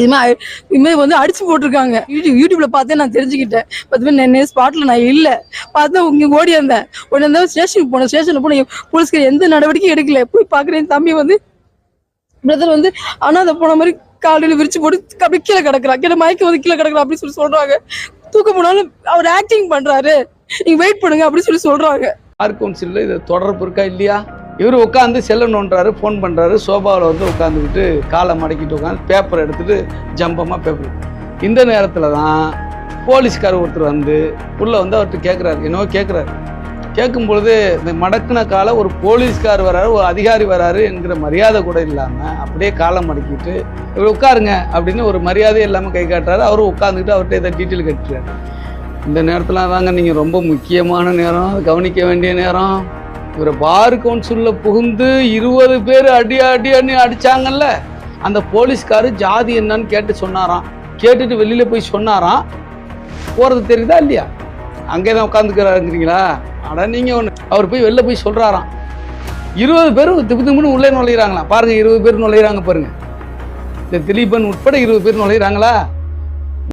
இதுமாதிரி அடிச்சு போட்டிருக்காங்க. யூடியூப்ல பார்த்தே நான் தெரிஞ்சுக்கிட்டேன். பார்த்து ஸ்பாட்ல நான் இல்லை பார்த்தா இங்கே ஓடி வந்தேன் ஸ்டேஷனுக்கு போனேன். ஸ்டேஷனுக்கு போனேன், போலீஸ்கார் எந்த நடவடிக்கையும் எடுக்கல. போய் பார்க்குறேன், தம்பி பிரதர் அனாதை போன மாதிரி காலையில் விரிச்சு போட்டு அப்படி கீழே கிடக்குறான். கீழே மயக்க கீழே கிடக்குறான் அப்படின்னு சொல்றாங்க. தூக்க போனாலும் அவர் ஆக்டிங் பண்றாரு, நீங்க வெயிட் பண்ணுங்க அப்படின்னு சொல்றாங்க. பார் கவுன்சிலில் இது தொடர்பு இருக்கா இல்லையா? இவர் உட்காந்து செல்ல நோண்டுறாரு, ஃபோன் பண்ணுறாரு. சோபாவில் உட்காந்துக்கிட்டு காலை மடக்கிட்டு உட்காந்து பேப்பர் எடுத்துகிட்டு ஜம்பமாக பேப்பர். இந்த நேரத்தில் தான் போலீஸ்கார் ஒருத்தர் உள்ளே அவர்கிட்ட கேட்குறாரு, என்னவோ கேட்குறாரு. கேட்கும்பொழுது இந்த மடக்குன காலை ஒரு போலீஸ்கார் வராரு, ஒரு அதிகாரி வராரு என்கிற மரியாதை கூட இல்லாமல் அப்படியே காலை மடக்கிட்டு இவர் உட்காருங்க அப்படின்னு ஒரு மரியாதை இல்லாமல் கை காட்டுறாரு. அவரும் உட்காந்துக்கிட்டு அவர்கிட்ட இதை டீட்டெயில் கட்டுறாரு. இந்த நேரத்தில் தாங்க நீங்கள் ரொம்ப முக்கியமான நேரம், கவனிக்க வேண்டிய நேரம். இவரை பார் கவுன்சிலில் புகுந்து 20 பேர் அடி அடிச்சாங்கல்ல, அந்த போலீஸ்காரு ஜாதி என்னன்னு கேட்டு சொன்னாராம். கேட்டுட்டு வெளியில் போய் சொன்னாராம். போகிறது தெரியுதா இல்லையா? அங்கே தான் உட்காந்துக்கிறாருங்கிறீங்களா? ஆனால் நீங்கள் ஒன்று, அவர் போய் வெளில போய் சொல்கிறாராம். 20 பேரும் திப்புன்னு உள்ளே நுழையிறாங்களாம். பாருங்கள், 20 பேர் நுழையிறாங்க பாருங்கள். இந்த திலீபன் உட்பட 20 பேர் நுழையிறாங்களா?